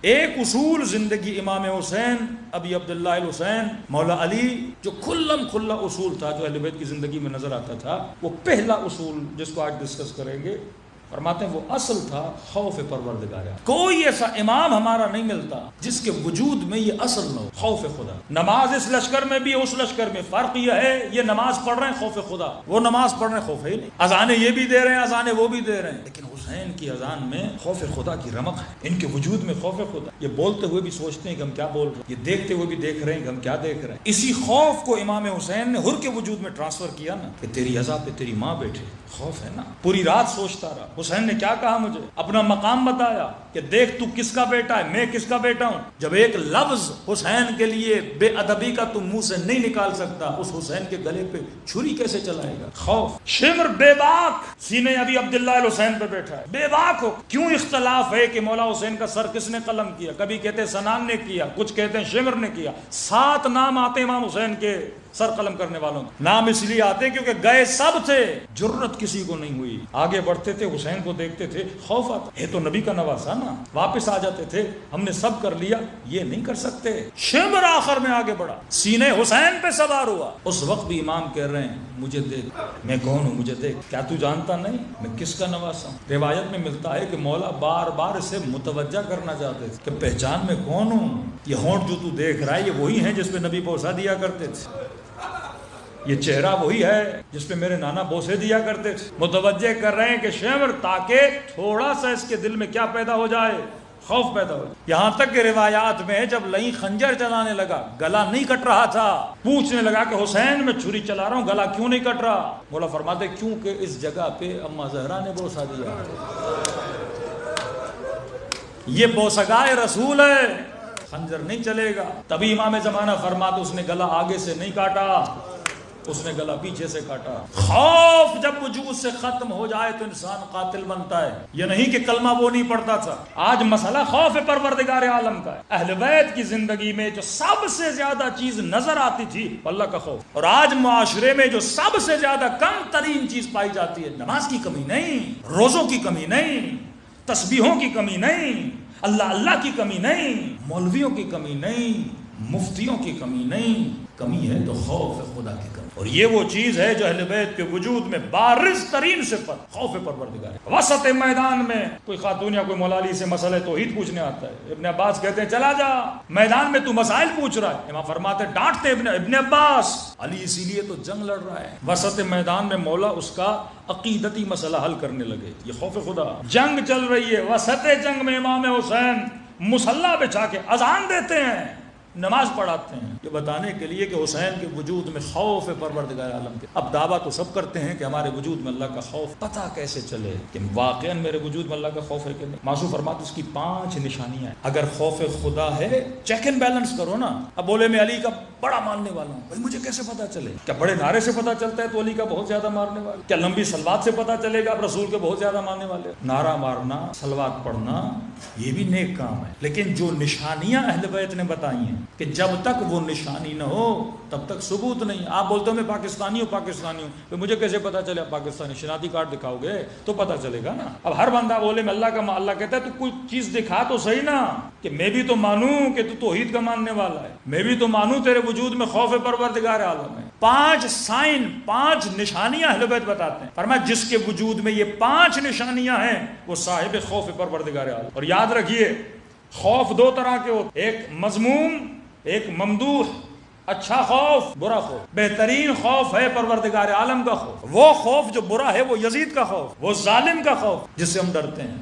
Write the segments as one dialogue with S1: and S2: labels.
S1: ایک اصول زندگی امام حسین ابی عبداللہ الحسین مولا علی جو کھلم کھلا اصول تھا جو اہل بیت کی زندگی میں نظر آتا تھا، وہ پہلا اصول جس کو آج ڈسکس کریں گے، فرماتے ہیں وہ اصل تھا خوف پروردگار۔ کوئی ایسا امام ہمارا نہیں ملتا جس کے وجود میں یہ اصل نہ ہو، خوف خدا۔ نماز اس لشکر میں بھی اس لشکر میں فرق یہ ہے، یہ نماز پڑھ رہے ہیں خوف خدا، وہ نماز پڑھ رہے ہیں خوف ہے ہی نہیں۔ اذانیں یہ بھی دے رہے ہیں، اذانیں وہ بھی دے رہے ہیں، لیکن حسین کی اذان میں خوف خدا کی رمق ہے، ان کے وجود میں خوف خدا۔ یہ بولتے ہوئے بھی سوچتے ہیں کہ ہم کیا بول رہے ہیں، یہ دیکھتے ہوئے بھی دیکھ رہے ہیں کہ ہم کیا دیکھ رہے ہیں۔ اسی خوف کو امام حسین نے حر کے وجود میں ٹرانسفر کیا نا، کہ تیری عزا پہ تیری ماں بیٹھے، خوف ہے نا۔ پوری رات سوچتا رہا۔ حسین نے کیا کہا مجھے؟ اپنا مقام بتایا کہ دیکھ تو کس کا بیٹا ہے، میں کس کا بیٹا ہوں۔ جب ایک لفظ حسین کے لیے بے ادبی کا تم منہ سے نہیں نکال سکتا، اس حسین کے گلے پہ چھری کیسے چلائے گا؟ خوف۔ شمر بے باک سینے ابی عبداللہ الحسین پہ بیٹھا ہے، بے باک ہو۔ کیوں اختلاف ہے کہ مولا حسین کا سر کس نے قلم کیا؟ کبھی کہتے ہیں سنان نے کیا، کچھ کہتے ہیں شمر نے کیا۔ 7 نام آتے امام حسین کے سر قلم کرنے والوں کے نام اس لیے آتے ہیں کیونکہ گئے سب تھے، جرت کسی کو نہیں ہوئی۔ آگے بڑھتے تھے، حسین کو دیکھتے تھے، خوف آتا ہے تو نبی کا نواسا نا، واپس آ جاتے تھے، ہم نے سب کر لیا، یہ نہیں کر سکتے۔ شمر آخر میں آگے بڑھا، سینے حسین پہ سوار ہوا۔ اس وقت بھی امام کہہ رہے ہیں مجھے دیکھ، میں کون ہوں مجھے دیکھ، کیا تو جانتا نہیں میں کس کا نواسا ہوں؟ روایت میں ملتا ہے کہ مولا بار بار اسے متوجہ کرنا چاہتے تھے کہ پہچان میں کون ہوں، یہ ہونٹ جو تو دیکھ رہا ہے یہ وہی ہیں جس پہ نبی بوسہ دیا کرتے تھے، یہ چہرہ وہی ہے جس پہ میرے نانا بوسے دیا کرتے تھے۔ متوجہ کر رہے ہیں کہ شمر تاکہ تھوڑا سا اس کے دل میں کیا پیدا ہو جائے، خوف پیدا ہو جائے۔ یہاں تک کہ روایات میں جب لئی خنجر چلانے لگا، گلا نہیں کٹ رہا تھا، پوچھنے لگا کہ حسین میں چھری چلا رہا ہوں، گلا کیوں نہیں کٹ رہا؟ مولا فرماتے کیونکہ اس جگہ پہ اما زہرا نے بوسہ دیا، یہ بوسگائے رسول ہے، خنجر نہیں چلے گا۔ تبھی امام زمانہ فرماتے اس نے گلا آگے سے نہیں کاٹا، اس نے گلا پیچھے سے کاٹا۔ خوف جب وجود سے ختم ہو جائے تو انسان قاتل بنتا ہے، یہ نہیں کہ کلمہ وہ نہیں پڑھتا تھا۔ آج مسئلہ خوف پروردگار عالم کا ہے۔ اہل بیت کی زندگی میں جو سب سے زیادہ چیز نظر آتی تھی اللہ کا خوف، اور آج معاشرے میں جو سب سے زیادہ کم ترین چیز پائی جاتی ہے، نماز کی کمی نہیں، روزوں کی کمی نہیں، تسبیحوں کی کمی نہیں، اللہ کی کمی نہیں، مولویوں کی کمی نہیں، مفتیوں کی کمی نہیں، کمی ہے تو خوف خدا کی کمی۔ اور یہ وہ چیز ہے جو اہل بیت کے وجود میں بارز ترین صفت خوف پروردگار ہے۔ وسط میدان میں کوئی خاتون یا کوئی مولا علی سے مسئلہ توحید پوچھنے آتا ہے، ابن عباس کہتے ہیں چلا جا میدان میں تو مسائل پوچھ رہا ہے، امام فرماتے ڈانٹتے ابن عباس، علی اسی لیے تو جنگ لڑ رہا ہے۔ وسط میدان میں مولا اس کا عقیدتی مسئلہ حل کرنے لگے، یہ خوف خدا۔ جنگ چل رہی ہے، وسط جنگ میں امام حسین مصلی بچھا کے اذان دیتے ہیں، نماز پڑھاتے ہیں، یہ بتانے کے لیے کہ حسین کے وجود میں خوف پروردگار عالم کے۔ اب دعویٰ تو سب کرتے ہیں کہ ہمارے وجود میں اللہ کا خوف، پتہ کیسے چلے کہ واقعاً میرے وجود میں اللہ کا خوف ہے کہ نہیں؟ معصوم فرماتے اس کی 5 نشانیاں ہیں۔ اگر خوف خدا ہے چیک اینڈ بیلنس کرو نا۔ اب بولے میں علی کا بڑا ماننے والا ہوں، بھائی مجھے کیسے پتہ چلے؟ کیا بڑے نعرے سے پتہ چلتا ہے تو علی کا بہت زیادہ مارنے والا؟ کیا لمبی صلوات سے پتہ چلے گا اب رسول کے بہت زیادہ ماننے والے؟ نعرہ مارنا، صلوات پڑھنا یہ بھی نیک کام ہے، لیکن جو نشانیاں اہل بیت نے بتائی ہیں کہ جب تک وہ نشانی نہ ہو تب تک ثبوت نہیں۔ آپ بولتے ہو میں پاکستانی ہوں، تو مجھے کیسے پتا چلے؟ پاکستانی شناختی کارڈ دکھاؤ گے تو پتا چلے گا نا۔ اب ہر بندہ بولے میں اللہ کہتا ہے تو کوئی چیز دکھا تو صحیح نا، کہ میں بھی تو مانوں کہ تو توحید کا ماننے والا ہے، میں بھی تو مانوں تیرے وجود میں خوف پروردگار عالم ہے۔ 5 سائن، 5 نشانیاں اہل بیت بتاتے ہیں، فرمایا جس کے وجود میں یہ 5 نشانیاں ہیں وہ صاحب خوف پروردگار عالم۔ اور یاد رکھیے خوف 2 طرح کے ہوتے، ایک مذموم، ایک ممدوح۔ اچھا خوف، برا خوف۔ بہترین خوف ہے پروردگار عالم کا خوف۔ وہ خوف جو برا ہے وہ یزید کا خوف، وہ ظالم کا خوف جس سے ہم ڈرتے ہیں،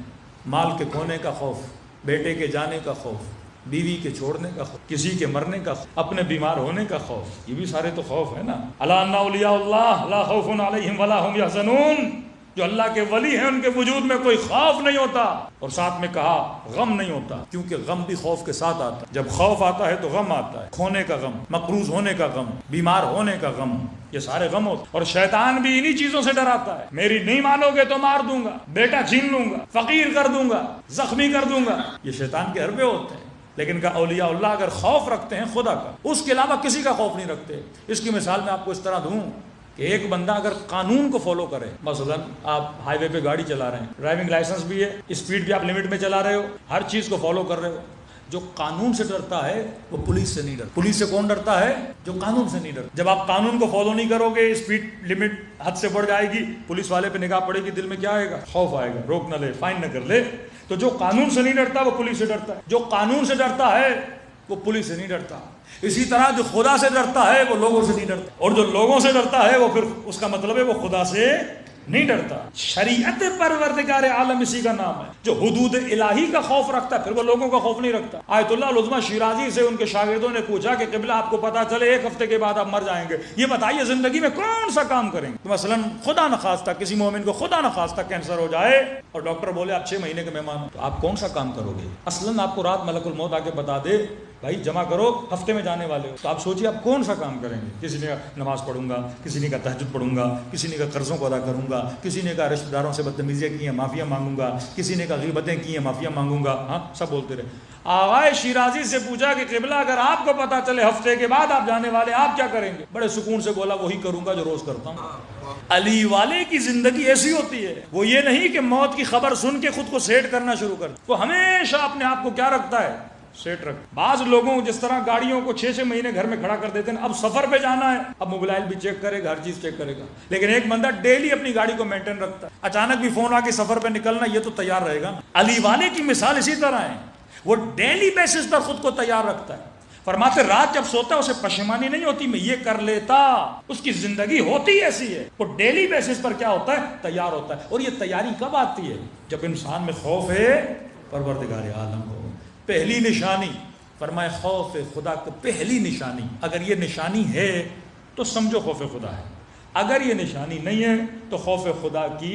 S1: مال کے کھونے کا خوف، بیٹے کے جانے کا خوف، بیوی کے چھوڑنے کا خوف، کسی کے مرنے کا خوف، اپنے بیمار ہونے کا خوف، یہ بھی سارے تو خوف ہے نا۔ الا ان اولیاء اللہ لا خوف علیہم ولا هم یحزنون، جو اللہ کے ولی ہیں ان کے وجود میں کوئی خوف نہیں ہوتا، اور ساتھ میں کہا غم نہیں ہوتا، کیونکہ غم بھی خوف کے ساتھ آتا ہے۔ جب خوف آتا ہے تو غم آتا ہے، کھونے کا غم، مقروض ہونے کا غم، بیمار ہونے کا غم، یہ سارے غم ہوتے ہیں۔ اور شیطان بھی انہی چیزوں سے ڈراتا ہے، میری نہیں مانو گے تو مار دوں گا، بیٹا چھین لوں گا، فقیر کر دوں گا، زخمی کر دوں گا، یہ شیطان کے حربے ہوتے ہیں۔ لیکن کہ اولیاء اللہ اگر خوف رکھتے ہیں خدا کا، اس کے علاوہ کسی کا خوف نہیں رکھتے۔ اس کی مثال میں آپ کو اس طرح دوں کہ ایک بندہ اگر قانون کو فالو کرے، مثلا آپ ہائی وے پہ گاڑی چلا رہے ہیں، ڈرائیونگ لائسنس بھی ہے، اسپیڈ بھی آپ لمٹ میں چلا رہے ہو، ہر چیز کو فالو کر رہے ہو، جو قانون سے ڈرتا ہے وہ پولیس سے نہیں ڈرتا. پولیس سے کون ڈرتا ہے؟ جو قانون سے نہیں ڈرتا. جب آپ قانون کو فالو نہیں کرو گے، اسپیڈ لمٹ حد سے بڑھ جائے گی، پولیس والے پہ نگاہ پڑے گی، دل میں کیا آئے گا؟ خوف آئے گا، روک نہ لے، فائن نہ کر لے. تو جو قانون سے نہیں ڈرتا وہ پولیس سے ڈرتا ہے، جو قانون سے ڈرتا ہے وہ پولیس سے نہیں ڈرتا. اسی طرح جو خدا سے ڈرتا ہے وہ لوگوں سے نہیں ڈرتا، اور جو لوگوں سے ڈرتا ہے وہ پھر اس کا مطلب ہے وہ خدا سے نہیں ڈرتا. شریعت پروردگار عالم اسی کا نام ہے. جو حدود الہی کا خوف رکھتا ہے پھر وہ لوگوں کا خوف نہیں رکھتا. آیت اللہ العظمی شیرازی سے ان کے شاگردوں نے پوچھا کہ قبلہ آپ کو پتا چلے 1 ہفتے کے بعد آپ مر جائیں گے، یہ بتائیے زندگی میں کون سا کام کریں گے؟ تو مثلا خدا نخواستہ کسی مومن کو خدا نخواستہ کینسر ہو جائے اور ڈاکٹر بولے آپ 6 مہینے کے مہمان ہو، تو آپ کون سا کام کرو گے؟ اصلا آپ کو رات ملک الموت آ کے بتا دے بھائی جمع کرو، ہفتے میں جانے والے ہو، تو آپ سوچیے آپ کون سا کام کریں گے؟ کسی نے کہا نماز پڑھوں گا، کسی نے کہا تہجد پڑھوں گا، کسی نے کہا قرضوں کو ادا کروں گا، کسی نے کہا رشتہ داروں سے بدتمیزیاں کی ہیں معافیاں مانگوں گا، کسی نے کہا غیبتیں کی ہیں معافیاں مانگوں گا. ہاں سب بولتے رہے. آغائے شیرازی سے پوچھا کہ قبلہ اگر آپ کو پتا چلے ہفتے کے بعد آپ جانے والے آپ کیا کریں گے؟ بڑے سکون سے بولا وہی کروں گا جو روز کرتا ہوں. علی والے کی زندگی ایسی ہوتی ہے، وہ یہ نہیں کہ موت کی خبر سن کے خود کو سیٹ کرنا شروع کر، وہ ہمیشہ اپنے آپ کو کیا رکھتا ہے؟ سیٹ رکھ. بعض لوگوں جس طرح گاڑیوں کو 6 مہینے گھر میں کھڑا کر دیتے ہیں، اب سفر پہ جانا ہے، اب موبائل بھی چیک کرے گا، ہر چیز چیک کرے گا. لیکن ایک بندہ ڈیلی اپنی گاڑی کو مینٹین رکھتا ہے، اچانک بھی فون آ کے سفر پہ نکلنا، یہ تو تیار رہے گا. علی والے کی مثال اسی طرح ہے، وہ ڈیلی بیسس پر خود کو تیار رکھتا ہے. فرماتے رات جب سوتا ہے اسے پشیمانی نہیں ہوتی میں یہ کر لیتا، اس کی زندگی ہوتی ایسی ہے. وہ ڈیلی بیسس پر کیا ہوتا ہے؟ تیار ہوتا ہے. اور یہ تیاری کب آتی ہے؟ جب انسان میں خوف ہے پروردگار عالم ہو. پہلی نشانی فرمائے خوف خدا کی پہلی نشانی، اگر یہ نشانی ہے تو سمجھو خوف خدا ہے. اگر یہ نشانی نہیں ہے تو خوف خدا کی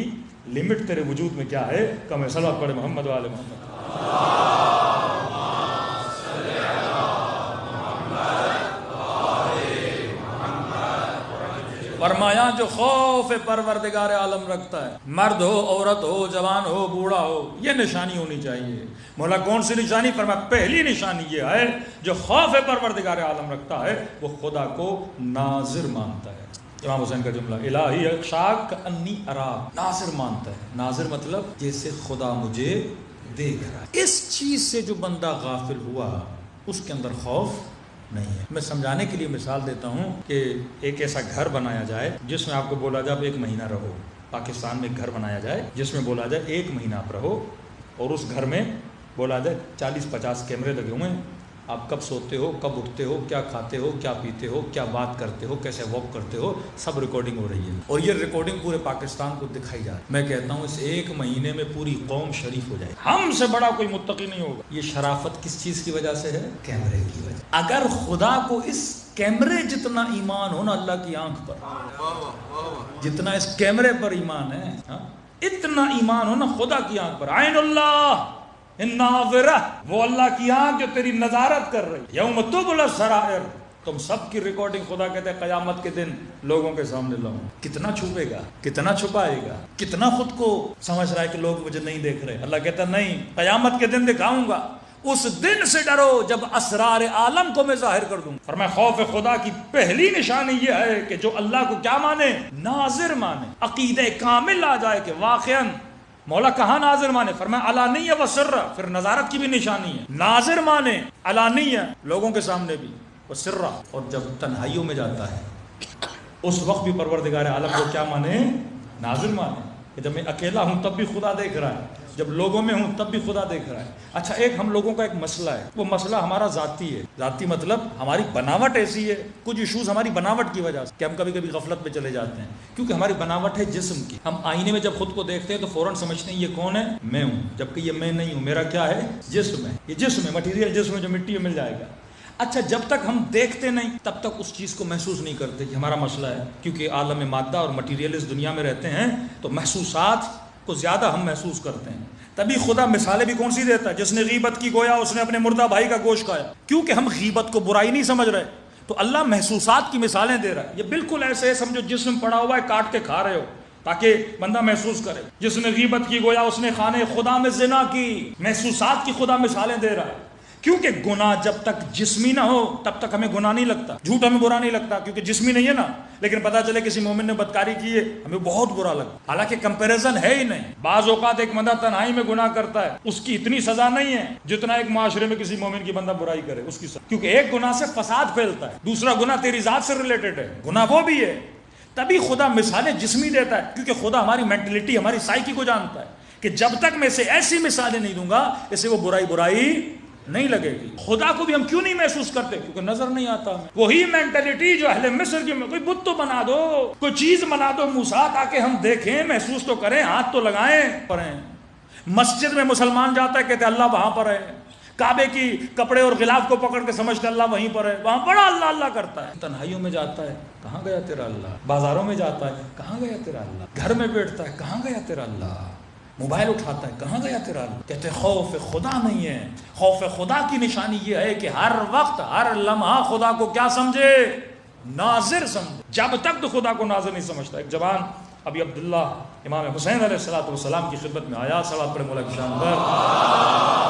S1: لمٹ تیرے وجود میں کیا ہے؟ کم ہے. صلوات پڑھے محمد وآل محمد. فرمایا جو خوف پروردگار عالم رکھتا ہے، مرد ہو عورت ہو جوان ہو بوڑھا ہو، یہ نشانی ہونی چاہیے. مولا کون سی نشانی؟ فرمایا پہلی نشانی یہ ہے جو خوف پروردگار عالم رکھتا ہے وہ خدا کو ناظر مانتا ہے. امام حسین کا جملہ الہی اخشاک انی اراک، ناظر مانتا ہے. ناظر مطلب جیسے خدا مجھے دیکھ رہا ہے. اس چیز سے جو بندہ غافل ہوا اس کے اندر خوف نہیں ہے. میں سمجھانے کے لیے مثال دیتا ہوں کہ ایک ایسا گھر بنایا جائے جس میں آپ کو بولا جائے آپ 1 مہینہ رہو. پاکستان میں ایک گھر بنایا جائے جس میں بولا جائے 1 مہینہ آپ رہو، اور اس گھر میں بولا جائے 40-50 کیمرے لگے ہوئے ہیں. آپ کب سوتے ہو، کب اٹھتے ہو، کیا کھاتے ہو، کیا پیتے ہو، کیا بات کرتے ہو، کیسے واک کرتے ہو، سب ریکارڈنگ ہو رہی ہے. اور یہ ریکارڈنگ پورے پاکستان کو دکھائی جا رہی ہے. میں کہتا ہوں اس 1 مہینے میں پوری قوم شریف ہو جائے. ہم سے بڑا کوئی متقی نہیں ہوگا. یہ شرافت کس چیز کی وجہ سے ہے؟ کیمرے کی وجہ. اگر خدا کو اس کیمرے جتنا ایمان ہو نا اللہ کی آنکھ پر، جتنا اس کیمرے پر ایمان ہے اتنا ایمان ہو نا خدا کی آنکھ پر. عین اللہ الناظرہ، وہ اللہ کی آنکھ جو تیری نظارت کر رہی. یوم تبلی السرائر، تم سب کی ریکارڈنگ خدا کہتے ہیں قیامت کے دن لوگوں کے سامنے لاؤں. کتنا چھپے گا، کتنا چھپائے گا، کتنا خود کو سمجھ رہا ہے کہ لوگ مجھے نہیں دیکھ رہے. اللہ کہتا ہے نہیں، قیامت کے دن دکھاؤں گا. اس دن سے ڈرو جب اسرار عالم کو میں ظاہر کر دوں. فرمایا خوف خدا کی پہلی نشانی یہ ہے کہ جو اللہ کو کیا مانے؟ ناظر مانے. عقیدہ کامل آ جائے کہ واقعاً مولا کہاں ناظر مانے؟ فرمایا علانیہ و سر، پھر نظارت کی بھی نشانی ہے. ناظر مانے علانیہ لوگوں کے سامنے بھی، و سر، اور جب تنہائیوں میں جاتا ہے اس وقت بھی پروردگار عالم کو کیا مانے؟ ناظر مانے. کہ جب میں اکیلا ہوں تب بھی خدا دیکھ رہا ہے، جب لوگوں میں ہوں تب بھی خدا دیکھ رہا ہے. اچھا ایک ہم لوگوں کا ایک مسئلہ ہے، وہ مسئلہ ہمارا ذاتی ہے. ذاتی مطلب ہماری بناوٹ ایسی ہے، کچھ ایشوز ہماری بناوٹ کی وجہ سے کہ ہم کبھی کبھی غفلت میں چلے جاتے ہیں، کیونکہ ہماری بناوٹ ہے جسم کی. ہم آئینے میں جب خود کو دیکھتے ہیں تو فوراً سمجھتے ہیں یہ کون ہے؟ میں ہوں، جبکہ یہ میں نہیں ہوں. میرا کیا ہے؟ جسم ہے. یہ جسم ہے، مٹیریل جسم ہے جو مٹی میں مل جائے گا. اچھا جب تک ہم دیکھتے نہیں تب تک اس چیز کو محسوس نہیں کرتے کہ ہمارا مسئلہ ہے، کیونکہ عالم مادہ اور مٹیریل اس دنیا میں رہتے ہیں تو محسوسات کو زیادہ ہم محسوس کرتے ہیں. تبھی خدا مثالیں بھی کون سی دیتا ہے؟ جس نے غیبت کی گویا اس نے اپنے مردہ بھائی کا گوشت کھایا. کیونکہ ہم غیبت کو برائی نہیں سمجھ رہے تو اللہ محسوسات کی مثالیں دے رہا ہے. یہ بالکل ایسے ہے سمجھو جسم پڑا ہوا ہے، کاٹ کے کھا رہے ہو تاکہ بندہ محسوس کرے. جس نے غیبت کی گویا اس نے خانے خدا میں زنا کی. محسوسات کی خدا مثالیں دے رہا ہے کیونکہ گناہ جب تک جسمی نہ ہو تب تک ہمیں گناہ نہیں لگتا، جھوٹ ہمیں برا نہیں لگتا کیونکہ جسمی نہیں ہے نا، لیکن پتا چلے کسی مومن نے بدکاری کی ہے ہمیں بہت برا لگتا، حالانکہ کمپیریزن ہے ہی نہیں۔ بعض اوقات ایک بندہ تنہائی میں گناہ کرتا ہے، اس کی اتنی سزا نہیں ہے جتنا ایک معاشرے میں کسی مومن کی بندہ برائی کرے اس کی سزا، کیونکہ ایک گناہ سے فساد پھیلتا ہے، دوسرا گناہ تیری ذات سے ریلیٹڈ ہے، گناہ وہ بھی ہے۔ تبھی خدا مثالیں جسمی دیتا ہے، کیونکہ خدا ہماری مینٹلٹی، ہماری سائیکی کو جانتا ہے کہ جب تک میں اسے ایسی مثالیں نہیں دوں گا اسے وہ برائی نہیں لگے گی۔ خدا کو بھی ہم کیوں نہیں محسوس کرتے؟ کیونکہ نظر نہیں آتا ہمیں۔ وہی مینٹلٹی جو اہل مصر کی، کوئی بت تو بنا دو، کوئی چیز بنا دو موسیٰ، تاکہ ہم دیکھیں، محسوس تو کریں، ہاتھ تو لگائیں، پڑھیں۔ مسجد میں مسلمان جاتا ہے کہتے اللہ وہاں پر ہے، کعبے کی کپڑے اور غلاف کو پکڑ کے سمجھتے اللہ وہیں پر ہے، وہاں بڑا اللہ اللہ کرتا ہے۔ تنہائیوں میں جاتا ہے، کہاں گیا تیرا اللہ؟ بازاروں میں جاتا ہے، کہاں گیا تیرا اللہ؟ گھر میں بیٹھتا ہے، کہاں گیا تیرا اللہ؟ موبائل اٹھاتا ہے، کہاں گیا تیرا اللہ؟ کہتے خوف خدا نہیں ہے۔ خوف خدا کی نشانی یہ ہے کہ ہر وقت ہر لمحہ خدا کو کیا سمجھے؟ ناظر سمجھے۔ جب تک تو خدا کو ناظر نہیں سمجھتا۔ ایک جوان ابھی عبداللہ امام حسین علیہ السلام کی خدمت میں آیا، صلوات پڑھے مولا کی شان پر۔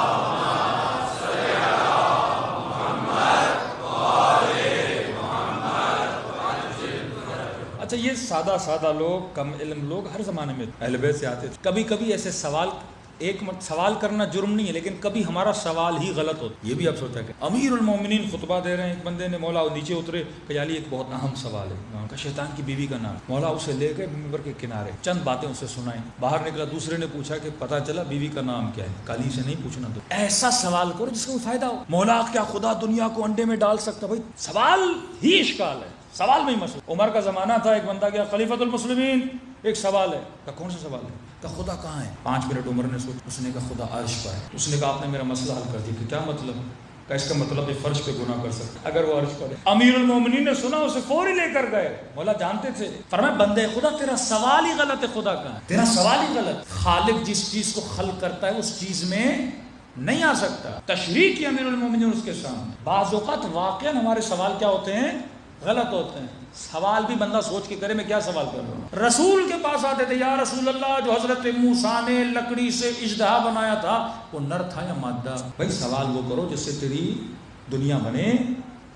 S1: اچھا، یہ سادہ لوگ، کم علم لوگ ہر زمانے میں اہل بیت سے آتے تھے۔ کبھی کبھی ایسے سوال کرنا جرم نہیں ہے، لیکن کبھی ہمارا سوال ہی غلط ہوتا ہے۔ یہ بھی آپ سوچا کہ امیر المومنین خطبہ دے رہے ہیں، ایک بندے نے مولا نیچے اترے کہ علی ایک بہت اہم سوال ہے، وہاں کا شیطان کی بیوی کا نام۔ مولا اسے لے گئے منبر کے کنارے، چند باتیں اسے سنائیں، باہر نکلا، دوسرے نے پوچھا کہ پتہ چلا بیوی کا نام کیا ہے؟ کالی سے نہیں پوچھنا، تو ایسا سوال کرو جس کا کوئی فائدہ ہو۔ مولا کیا خدا دنیا کو انڈے میں ڈال سکتا؟ بھائی سوال ہی اشکال ہے، سوال میں ہی مسئلہ۔ عمر کا زمانہ تھا، ایک بندہ گیا خلیفۃ المسلمین، ایک سوال ہے، کہا کون سا سوال ہے؟ کہا خدا کہاں ہے؟ 5 منٹ عمر نے سوچا، اس نے کہا خدا عرش پر ہے۔ اس نے کہا آپ نے میرا مسئلہ حل کر دیا۔ کہ کیا مطلب؟ کہ اس کا مطلب ہے فرش پہ گناہ کر سکتا اگر وہ عرش پر ہے۔ امیر المومنین نے سنا، اسے فوری لے کر گئے۔ مولا جانتے تھے، فرمایا بندے خدا تیرا سوال ہی غلط ہے، خدا کہاں ہے؟ تیرا سوال ہی غلط۔ خالق جس چیز کو خلق کرتا ہے اس چیز میں نہیں آ سکتا۔ تشریح کی امیر المومنین اس کے سامنے۔ بعض اوقات واقعا ہمارے سوال کیا ہوتے ہیں؟ غلط ہوتے ہیں۔ سوال بھی بندہ سوچ کے کرے، میں کیا سوال کر رہا ہوں۔ رسول کے پاس آتے تھے، یا رسول اللہ جو حضرت موسیٰ نے لکڑی سے اژدہا بنایا تھا وہ نر تھا یا مادہ؟ بھائی سوال وہ کرو جس سے تیری دنیا بنے،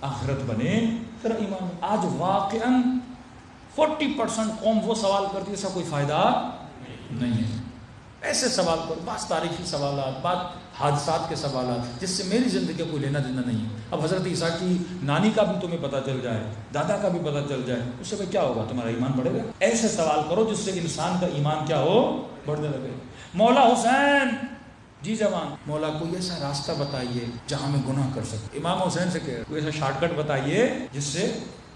S1: آخرت بنے، تیرا ایمان۔ آج واقعاً 40% قوم وہ سوال کرتی ہے، اس کا کوئی فائدہ نہیں ہے۔ ایسے سوال کرو، بعض تاریخی سوالات، بعض حادثات کے سوالات جس سے میری زندگی کا کوئی لینا دینا نہیں ہے۔ اب حضرت عیسیٰ کی نانی کا بھی تمہیں پتہ چل جائے، دادا کا بھی پتہ چل جائے، اس سے بھائی کیا ہوگا؟ تمہارا ایمان بڑھے گا۔ ایسے سوال کرو جس سے انسان کا ایمان کیا ہو؟ بڑھنے لگے۔ مولا حسین، جی جوان، مولا کوئی ایسا راستہ بتائیے جہاں میں گناہ کر سکوں۔ امام حسین سے کہہ، کوئی ایسا شارٹ کٹ بتائیے جس سے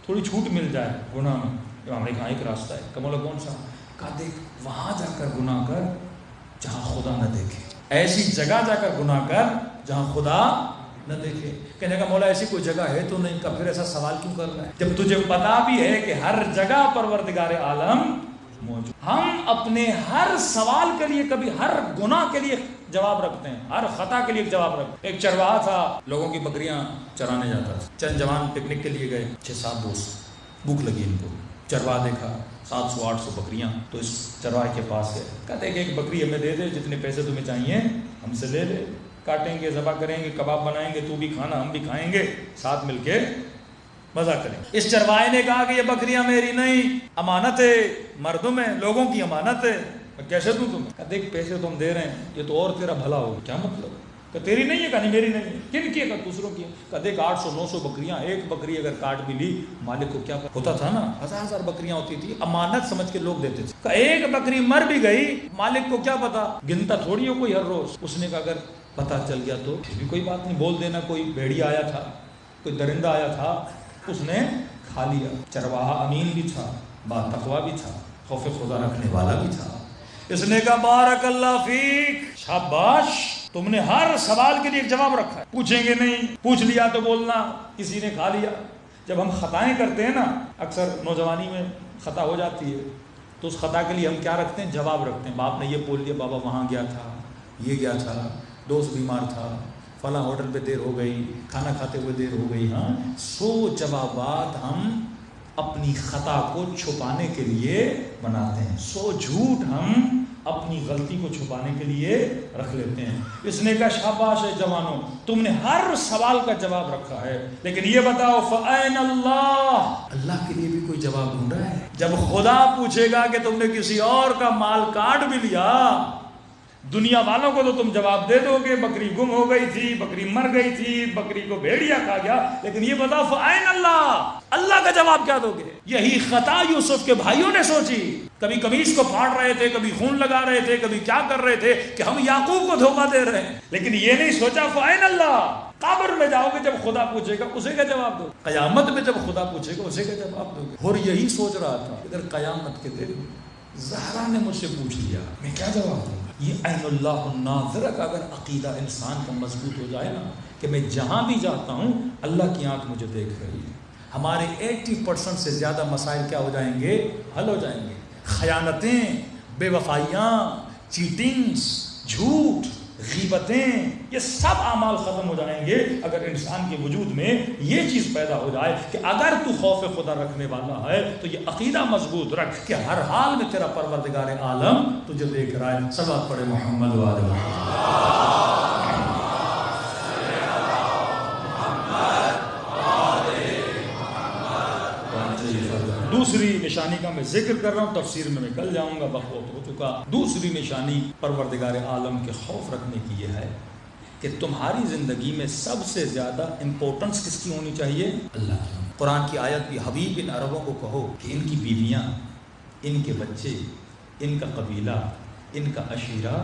S1: تھوڑی چھوٹ مل جائے گناہ میں۔ امام نے کہا ایک راستہ ہے۔ کہ مولا کون سا؟ کہا دیکھ وہاں جا کر گناہ کر جہاں خدا نہ دیکھے، ایسی جگہ جا کر گناہ کر جہاں خدا نہ دیکھے۔ کہنے کا مولا ایسی کوئی جگہ ہے تو نہیں؟ کا پھر ایسا سوال کیوں کر رہا ہے جب تجھے پتا بھی ہے کہ ہر جگہ پروردگار عالم موجود؟ ہم اپنے ہر سوال کے لیے، کبھی ہر گناہ کے لیے جواب رکھتے ہیں، ہر خطا کے لیے جواب رکھتے ہیں۔ ایک چرواہا تھا، لوگوں کی بکریاں چرانے جاتا تھا۔ چند جوان پکنک کے لیے گئے، 6-7 دوست، بھوک لگی ان کو۔ چرواہا دیکھا 700-800 بکریاں، تو اس چرواہے کے پاس گئے، کہتے ہیں کہ ایک بکری ہمیں دے دے، جتنے پیسے تمہیں چاہیے ہم سے لے لے، کاٹیں گے، ذبح کریں گے، کباب بنائیں گے، تو بھی کھانا ہم بھی کھائیں گے، ساتھ مل کے مزہ کریں گے۔ اس چرواہے نے کہا کہ یہ بکریاں میری نہیں، امانت ہے، مردم ہے، لوگوں کی امانت ہے، کیسے دوں تمہیں؟ کہ دیکھ پیسے تم دے رہے ہیں یہ تو اور تیرا بھلا ہوگا۔ کیا مطلب؟ کہ تیری نہیں ہے؟ کہ نہیں میری نہیں ہے۔ کن کی ہے؟ کہ دوسروں کی ہے۔ کہ دیکھ 800-900 بکریاں، ایک بکری اگر کاٹ بھی لی مالک کو کیا ہوتا تھا نا، 1000 بکریاں ہوتی تھی، امانت سمجھ کے لوگ دیتے تھے۔ کہ ایک بکری مر بھی گئی مالک کو کیا پتا، گنتا تھوڑی ہو کوئی ہر روز۔ اس نے کہا اگر پتہ چل گیا تو بھی کوئی بات نہیں، بول دینا کوئی بھیڑیا آیا تھا، کوئی درندہ آیا تھا، اس نے کھا لیا۔ چرواہا امین بھی تھا، با تقویٰ بھی تھا، خوف خدا رکھنے والا بھی تھا۔ اس نے کہا بارک اللہ فیک، شاباش، تم نے ہر سوال کے لیے ایک جواب رکھا ہے۔ پوچھیں گے نہیں، پوچھ لیا تو بولنا کسی نے کھا لیا۔ جب ہم خطائیں کرتے ہیں نا، اکثر نوجوانی میں خطا ہو جاتی ہے، تو اس خطا کے لیے ہم کیا رکھتے ہیں؟ جواب رکھتے ہیں۔ باپ نے یہ بول دیا، بابا وہاں گیا تھا، یہ گیا تھا، دوست بیمار تھا، فلاں ہوٹل پہ دیر ہو گئی، کھانا کھاتے ہوئے دیر ہو گئی۔ ہاں 100 جوابات ہم اپنی خطا کو چھپانے کے لیے بناتے ہیں، 100 جھوٹ ہم اپنی غلطی کو چھپانے کے لیے رکھ لیتے ہیں. اس نے کہا شاباش ہے جوانوں، تم نے ہر سوال کا جواب رکھا ہے، لیکن یہ بتاؤ فَأَيْنَ اللَّهُ، اللہ کے لیے بھی کوئی جواب ڈھونڈا ہے؟ جب خدا پوچھے گا کہ تم نے کسی اور کا مال کاٹ بھی لیا، دنیا والوں کو تو تم جواب دے دو گے، بکری گم ہو گئی تھی، بکری مر گئی تھی، بکری کو بھیڑیا کھا گیا، لیکن یہ بتاؤ فَأَيْنَ اللَّهُ، اللہ کا جواب کیا دو گے؟ یہی خطا یوسف کے بھائیوں نے سوچی. کبھی قمیص کو پھاڑ رہے تھے، کبھی خون لگا رہے تھے، کبھی کیا کر رہے تھے کہ ہم یعقوب کو دھوکہ دے رہے ہیں، لیکن یہ نہیں سوچا فَأَيْنَ اللَّهُ. قبر میں جاؤ گے جب خدا پوچھے گا اسے کا جواب دو، قیامت میں جب خدا پوچھے گا اسے کا جواب دو گے. اور یہی سوچ رہا تھا اگر قیامت کے دن زہرا نے مجھ سے پوچھ لیا میں کیا جواب دوں گا. یہ عین اللہ الناظرہ کا اگر عقیدہ انسان کا مضبوط ہو جائے نا کہ میں جہاں بھی جاتا ہوں اللہ کی آنکھ مجھے دیکھ رہی ہے، ہمارے 80% سے زیادہ مسائل کیا ہو جائیں گے؟ حل ہو جائیں گے. خیانتیں، بے وفائیاں، چیٹنگز، جھوٹ، غیبتیں، یہ سب اعمال ختم ہو جائیں گے اگر انسان کے وجود میں یہ چیز پیدا ہو جائے کہ اگر تو خوف خدا رکھنے والا ہے تو یہ عقیدہ مضبوط رکھ کہ ہر حال میں تیرا پروردگار عالم تجھے دیکھ رہا ہے. صلوات پڑھے محمد و آل محمد. دوسری نشانی کا میں ذکر کر رہا ہوں، تفسیر میں کل جاؤں گا، وقت ہو چکا. دوسری نشانی پروردگار عالم کے خوف رکھنے کی یہ ہے کہ تمہاری زندگی میں سب سے زیادہ امپورٹنس کس کی ہونی چاہیے؟ اللہ کی. قرآن کی آیت بھی حبیب ان عربوں کو کہو کہ ان کی بیویاں، ان کے بچے، ان کا قبیلہ، ان کا عشیرہ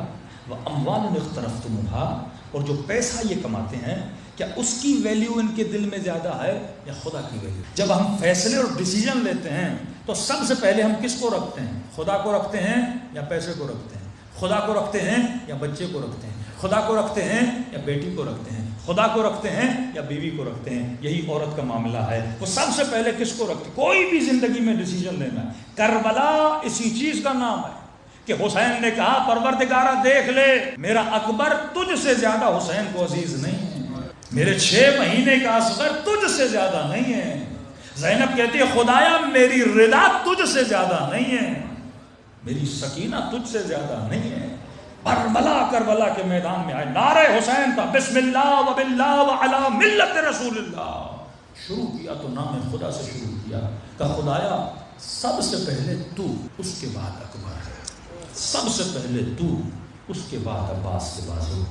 S1: وَأَمْوَالٌ اقْتَرَفْتُمُوهَا، اور جو پیسہ یہ کماتے ہیں کیا اس کی ویلیو ان کے دل میں زیادہ ہے یا خدا کی ویلیو؟ جب ہم فیصلے اور ڈیسیجن لیتے ہیں تو سب سے پہلے ہم کس کو رکھتے ہیں؟ خدا کو رکھتے ہیں یا پیسے کو رکھتے ہیں؟ خدا کو رکھتے ہیں یا بچے کو رکھتے ہیں؟ خدا کو رکھتے ہیں یا بیٹی کو رکھتے ہیں؟ خدا کو رکھتے ہیں یا بیوی کو رکھتے ہیں؟ یہی عورت کا معاملہ ہے. وہ سب سے پہلے کس کو رکھتے؟ کوئی بھی زندگی میں ڈیسیجن لینا ہے. کربلا اسی چیز کا نام ہے کہ حسین نے کہا پروردگارہ دیکھ لے میرا اکبر تجھ سے زیادہ حسین کو عزیز نہیں ہے، میرے 6 مہینے کا اصغر تجھ سے زیادہ نہیں ہے. زینب کہتی ہے خدایا میری رضا تجھ سے زیادہ نہیں ہے، میری سکینہ تجھ سے زیادہ نہیں ہے. کربلا کے میدان میں آئے، نعرہ حسین تھا، بسم اللہ و باللہ و علی ملت رسول اللہ. شروع کیا تو نام خدا سے شروع کیا، کہ خدایا سب سے پہلے تو، اس کے بعد اکبر ہے، سب سے پہلے تو، اس کے بعد عباس کے بازو،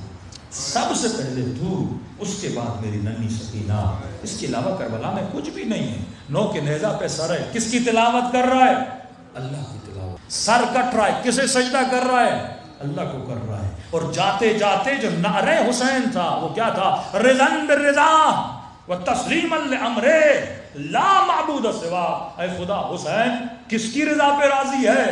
S1: سب سے پہلے تو، اس کے بعد میری ننھی سکینہ. اس کے علاوہ کربلا میں کچھ بھی نہیں ہے. 9 کے نیزہ پہ سر ہے، کس کی تلاوت کر رہا ہے؟ اللہ کی تلاوت. سر کٹ رہا ہے، کسے سجدہ کر رہا ہے؟ اللہ کو کر رہا ہے. اور جاتے جاتے جو نعرہ حسین تھا وہ کیا تھا؟ رضاً بالرضا وتسلیماً لامرہ لا معبود سوا. اے خدا حسین کس کی رضا پہ راضی ہے؟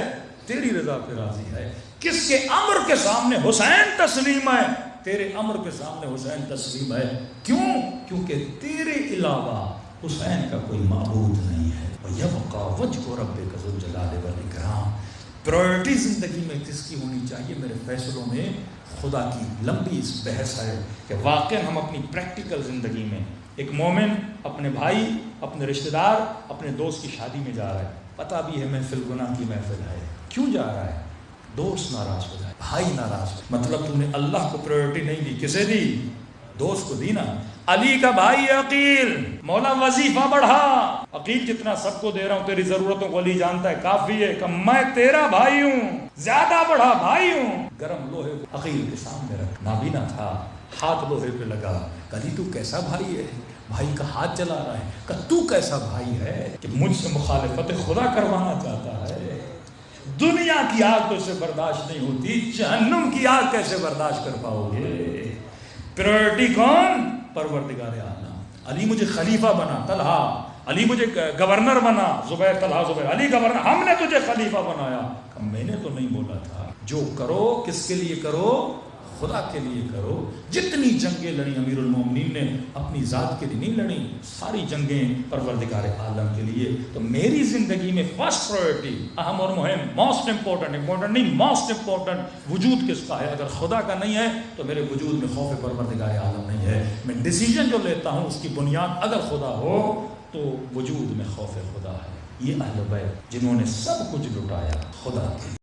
S1: تیری رضا پہ راضی ہے. کس کے امر کے سامنے حسین تسلیم ہے؟ تیرے امر کے سامنے حسین تسلیم ہے. کیوں؟ کیونکہ تیرے علاوہ حسین کا کوئی معبود نہیں ہے. وَيَبْقَى وَجْهُ رَبِّكَ ذُو الْجَلَالِ وَالْإِكْرَامِ. پرائرٹی زندگی میں کس کی ہونی چاہیے؟ میرے فیصلوں میں خدا کی لمبی اس بحث ہے کہ واقعا ہم اپنی پریکٹیکل زندگی میں ایک مومن اپنے بھائی، اپنے رشتہ دار، اپنے دوست کی شادی میں جا رہا ہے، پتہ بھی ہے محفل گناہ کی محفل ہے. کیوں جا رہا ہے؟ دوست ناراض ہو جائے، بھائی ناراض ہو، مطلب تم نے اللہ کو پرائرٹی نہیں دی. کسے دی؟ دوست کو دی نا. علی کا بھائی عقیل، مولا وظیفہ بڑھا. عقیل جتنا سب کو دے رہا ہوں تیری ضرورتوں کو علی جانتا ہے کافی ہے، کہ میں تیرا بھائی ہوں، زیادہ بڑھا بھائی ہوں. گرم لوہے کو عقیل کے سامنے رکھ، نابینا تھا، ہاتھ لوہے پہ لگا. علی تو کیسا بھائی ہے؟ بھائی کا ہاتھ چلا رہا ہے. کہ تو کیسا بھائی ہے کہ مجھ سے مخالفت خدا کروانا چاہتا ہے؟ دنیا کی آگ تو اسے برداشت نہیں ہوتی، جہنم کی آگ کیسے برداشت کر پاؤ گے؟ پرائرٹی کون؟ پروردگار عالم. علی مجھے خلیفہ بنا، طلحہ. علی مجھے گورنر بنا، زبیر. طلحہ زبیر. علی گورنر، ہم نے تجھے خلیفہ بنایا. کہ میں نے تو نہیں بولا تھا. جو کرو کس کے لیے کرو؟ خدا کے لیے کرو. جتنی جنگیں لڑی امیر المومنین نے اپنی ذات کے لیے نہیں لڑی، ساری جنگیں پروردگار عالم کے لیے. تو میری زندگی میں فرسٹ پرائرٹی، اہم اور مہم، موسٹ امپورٹنٹ نہیں، موسٹ امپورٹنٹ وجود کس کا ہے؟ اگر خدا کا نہیں ہے تو میرے وجود میں خوف پروردگار عالم نہیں ہے. میں ڈیسیجن جو لیتا ہوں اس کی بنیاد اگر خدا ہو تو وجود میں خوف خدا ہے. یہ اہل بیت جنہوں نے سب کچھ لٹایا خدا کے